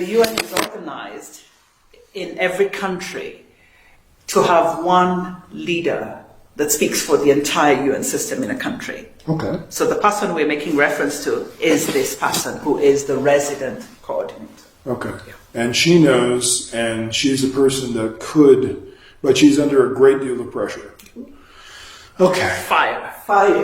the UN is organized in every country to have one leader that speaks for the entire UN system in a country. Okay. So the person we're making reference to is this person who is the resident coordinator. Okay. Yeah. And she knows, and she's a person that could, but she's under a great deal of pressure. Okay. Fire.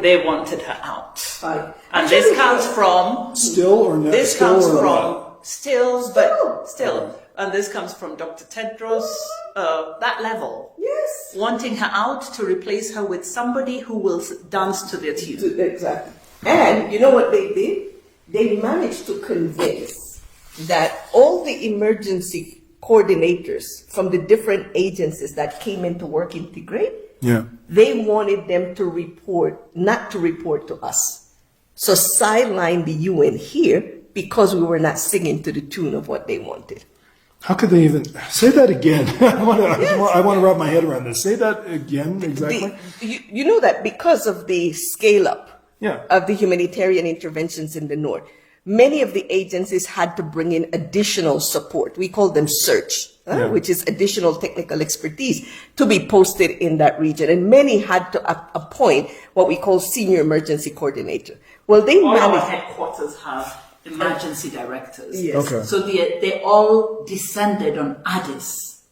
They wanted her out. Fire. And this comes from... Still or not? This still comes or from... not? Still. And this comes from Dr. Tedros, that level. Yes. Wanting her out to replace her with somebody who will dance to their tune. Exactly. And you know what they did? They managed to convince that all the emergency coordinators from the different agencies that came into work in Tigray, they wanted them to not to report to us. So sideline the UN here because we were not singing to the tune of what they wanted. How could they even say that again? I want to wrap my head around this. Say that again, exactly. You know that because of the scale up Yeah. of the humanitarian interventions in the north, many of the agencies had to bring in additional support. We call them search, which is additional technical expertise to be posted in that region. And many had to appoint what we call senior emergency coordinator. Well, they All managed. our headquarters have emergency directors. Yes. Okay. So they all descended on Addis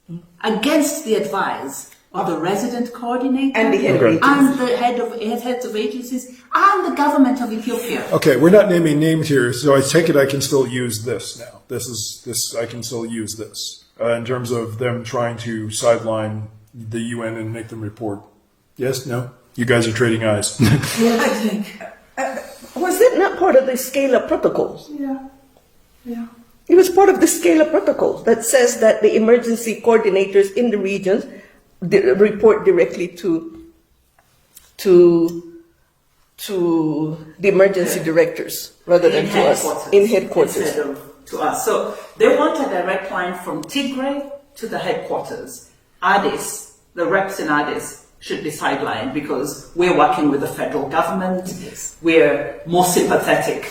against the advice of the resident coordinator And the head of agencies. and the heads of agencies and the government of Ethiopia. Okay, we're not naming names here, so I take it I can still use this now. I can still use this in terms of them trying to sideline the UN and make them report. Yes? No? You guys are trading eyes. I think. Was it not part of the scale-up protocols? Yeah. It was part of the scale-up protocols that says that the emergency coordinators in the regions report directly to the emergency directors rather than to us in headquarters. Instead of to us. So they want a direct line from Tigray to the headquarters. Addis, the reps in Addis, should be sidelined because we're working with the federal government. Yes. We're more sympathetic.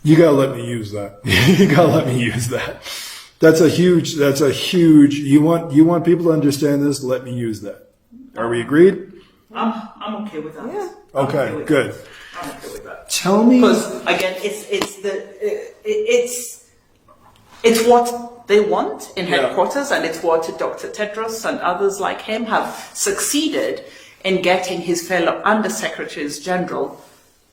You gotta let me use that. You gotta let me use that. That's a huge, you want people to understand this, let me use that. Are we agreed? I'm okay with that. Yeah. Okay, good. I'm okay with that. Tell me. Because again, it's what they want in headquarters, and it's what Dr. Tedros and others like him have succeeded in getting his fellow undersecretaries general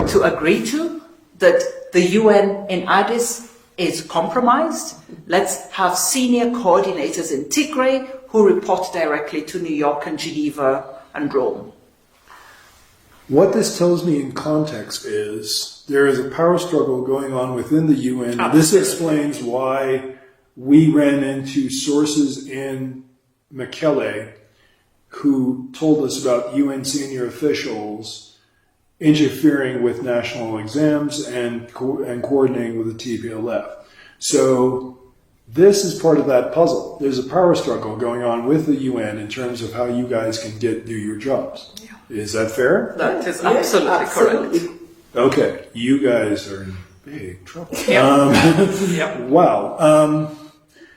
to agree to, that the UN in Addis is compromised. Let's have senior coordinators in Tigray who report directly to New York and Geneva and Rome. What this tells me in context is there is a power struggle going on within the UN. This explains why we ran into sources in Mekelle who told us about UN senior officials interfering with national exams and coordinating with the TPLF. So this is part of that puzzle. There's a power struggle going on with the UN in terms of how you guys can do your jobs. Yeah. Is that fair? That is absolutely correct. Okay, you guys are in big trouble. Yep. Wow.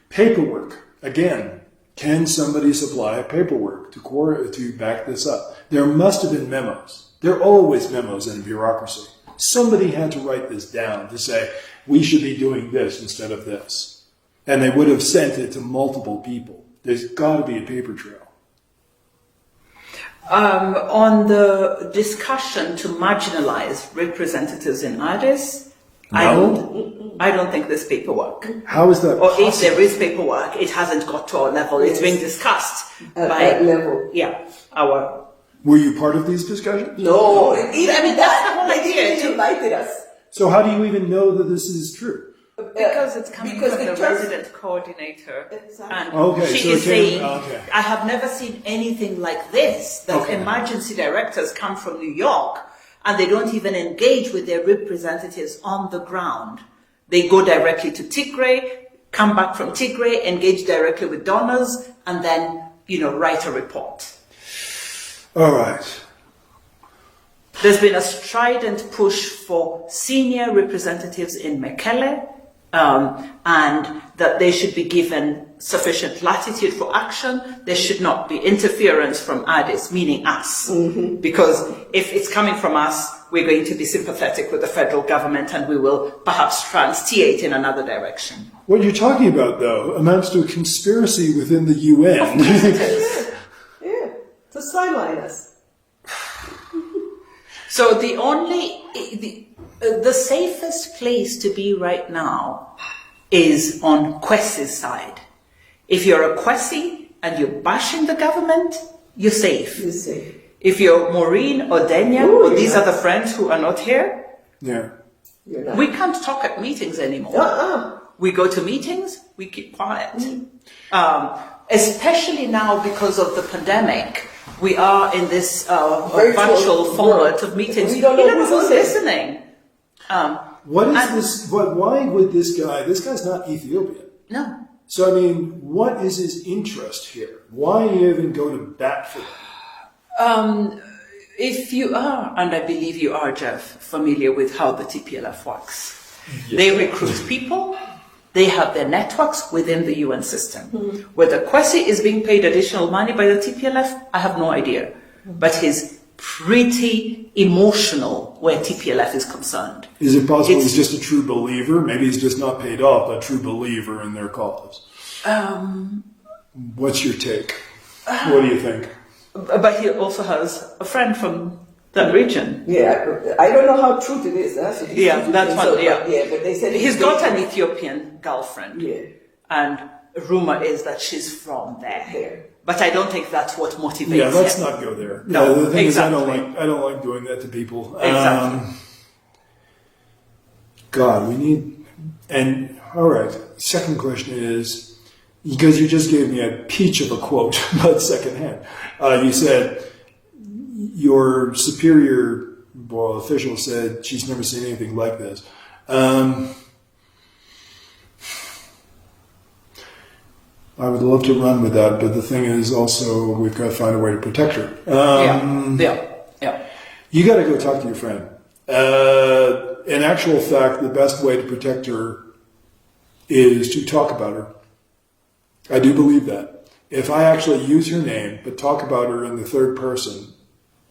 Paperwork. Again, can somebody supply paperwork to back this up? There must have been memos. There are always memos in a bureaucracy. Somebody had to write this down to say, we should be doing this instead of this. And they would have sent it to multiple people. There's got to be a paper trail. On the discussion to marginalize representatives in Addis, No? I don't think there's paperwork. How is that Or possible? if there is paperwork, it hasn't got to our level. It's being discussed At by that level. Yeah, our. Were you part of these discussions? No, I mean, that's the whole idea. They invited us. So how do you even know that this is true? Because it's coming Because from the the trust- resident coordinator. Exactly. And Okay, she so is it came- saying, okay. I have never seen anything like this, that Okay. emergency directors come from New York and they don't even engage with their representatives on the ground. They go directly to Tigray, come back from Tigray, engage directly with donors, and then, write a report. All right. There's been a strident push for senior representatives in Mekelle and that they should be given sufficient latitude for action. There should not be interference from Addis, meaning us. Because if it's coming from us, we're going to be sympathetic with the federal government and we will perhaps try and steer it in another direction. What you're talking about, though, amounts to a conspiracy within the UN. Yeah, to sideline us. So the safest place to be right now is on Kwesi's side. If you're a Kwesi and you're bashing the government, you're safe. You're safe. If you're Maureen or Denya or these other friends who are not here, you're not. We can't talk at meetings anymore. We go to meetings, we keep quiet. Especially now because of the pandemic, we are in this virtual format of meetings. We don't know who's listening. What is this? Why would this guy? This guy's not Ethiopian. No. So I mean, what is his interest here? Why even go to bat for him? If you are, and I believe you are, Jeff, familiar with how the TPLF works, they recruit people. They have their networks within the UN system. Whether Kwesi is being paid additional money by the TPLF, I have no idea. But he's pretty emotional where TPLF is concerned. Is it possible he's just a true believer? Maybe he's just not paid off, but a true believer in their cause. What's your take? What do you think? But he also has a friend from that region. Yeah, I don't know how true it is. That's one. But they said he's got an Ethiopian girlfriend. Yeah. And rumor is that she's from there. But I don't think that's what motivates him. Yeah, let's not go there. No, the thing exactly. is, I don't like doing that to people. Exactly. God, we need. And all right. Second question is, because you just gave me a peach of a quote, but secondhand. You said your superior official said she's never seen anything like this. I would love to run with that, but the thing is also we've got to find a way to protect her. You got to go talk to your friend. In actual fact, the best way to protect her is to talk about her. I do believe that. If I actually use her name, but talk about her in the third person,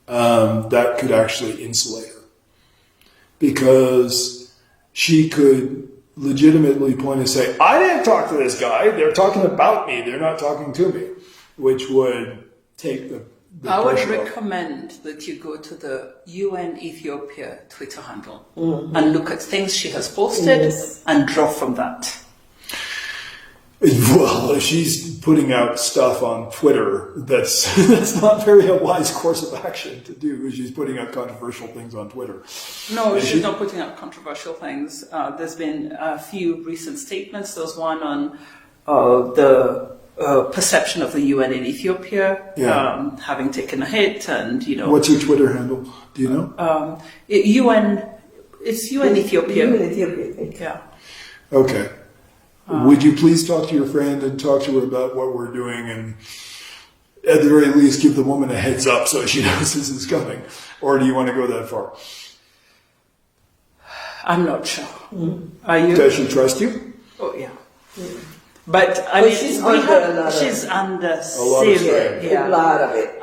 that could actually insulate her. Because she could legitimately point and say, I didn't talk to this guy, they're talking about me, they're not talking to me, which would take the I would recommend that you go to the UN Ethiopia Twitter handle and look at things she has posted and draw from that. Well, if she's putting out stuff on Twitter, that's not very a wise course of action to do. She's putting out controversial things on Twitter. No, she's not putting out controversial things. There's been a few recent statements. There was one on the perception of the UN in Ethiopia having taken a hit, and What's your Twitter handle? Do you know? It's UN Ethiopia. UN Ethiopia. Yeah. Okay. Would you please talk to your friend and talk to her about what we're doing, and at the very least give the woman a heads up so she knows this is coming? Or do you want to go that far? I'm not sure. Are you? Does she trust you? Oh, yeah. But I mean, she's under a lot of strain. A lot of it.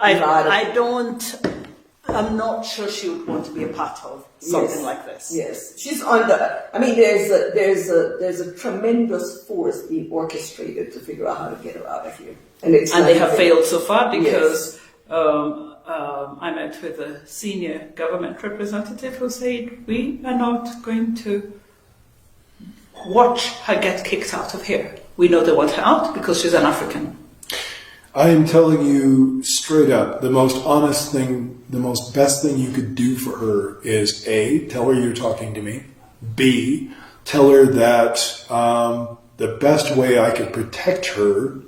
I'm not sure she would want to be a part of something like this. Yes, she's under. I mean, there's a tremendous force being orchestrated to figure out how to get her out of here, and they have failed so far because I met with a senior government representative who said we are not going to watch her get kicked out of here. We know they want her out because she's an African. I am telling you straight up, the most honest thing, the most best thing you could do for her is A, tell her you're talking to me. B, tell her that the best way I could protect her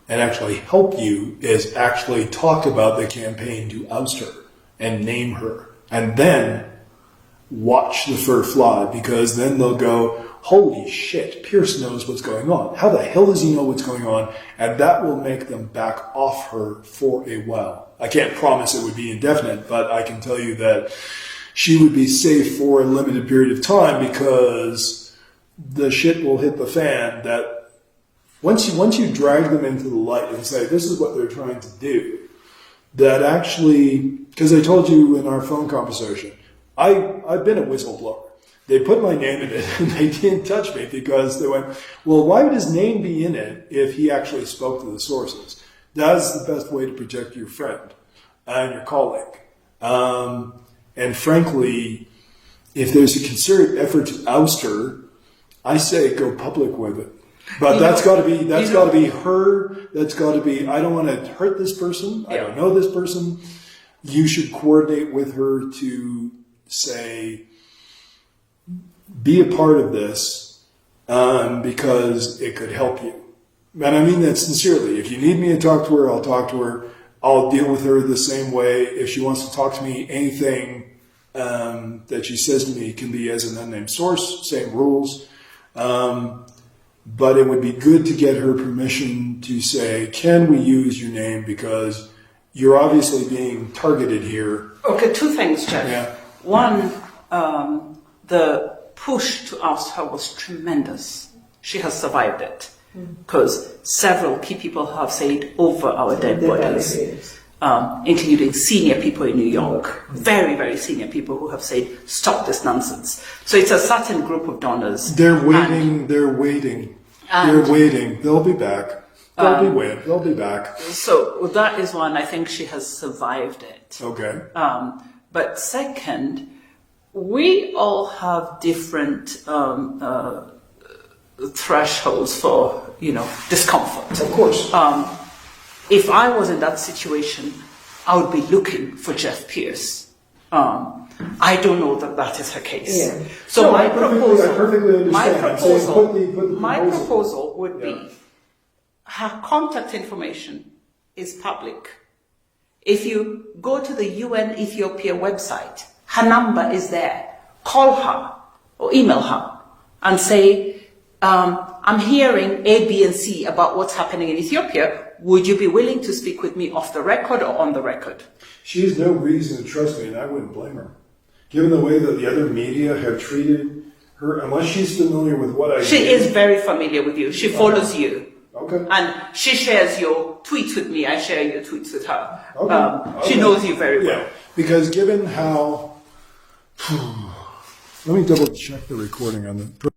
and actually help you is actually talk about the campaign to oust her and name her. And then watch the fur fly, because then they'll go, holy shit, Pierce knows what's going on. How the hell does he know what's going on? And that will make them back off her for a while. I can't promise it would be indefinite, but I can tell you that she would be safe for a limited period of time, because the shit will hit the fan that once you drag them into the light and say, this is what they're trying to do, that actually, because I told you in our phone conversation, I've been a whistleblower. They put my name in it and they didn't touch me because they went, well, why would his name be in it if he actually spoke to the sources? That's the best way to protect your friend and your colleague. And frankly, if there's a concerted effort to oust her, I say go public with it. But that's got to be her. That's got to be. I don't want to hurt this person. I don't know this person. You should coordinate with her to say, be a part of this because it could help you. And I mean that sincerely. If you need me to talk to her, I'll talk to her. I'll deal with her the same way. If she wants to talk to me, anything that she says to me can be as an unnamed source, same rules. But it would be good to get her permission to say, can we use your name because you're obviously being targeted here. Okay, two things, Jeff. Yeah. One, the push to oust her was tremendous. She has survived it because several key people have said over our dead bodies, including senior people in New York, very, very senior people who have said, stop this nonsense. So it's a certain group of donors. They're waiting. They're waiting. They'll be back. They'll be back. So that is one. I think she has survived it. Okay. But second, we all have different thresholds for, discomfort. Of course. If I was in that situation, I would be looking for Jeff Pierce. I don't know that that is her case. Yeah. So no, my proposal, I perfectly understand. My proposal would be her contact information is public. If you go to the UN Ethiopia website, her number is there. Call her or email her and say, I'm hearing A, B, and C about what's happening in Ethiopia. Would you be willing to speak with me off the record or on the record? She has no reason to trust me, and I wouldn't blame her. Given the way that the other media have treated her, unless she's familiar with what I do. She is very familiar with you. She follows you. Okay. And she shares your tweets with me. I share your tweets with her. Okay. She knows you very well. Yeah, because given how... Let me double check the recording on the...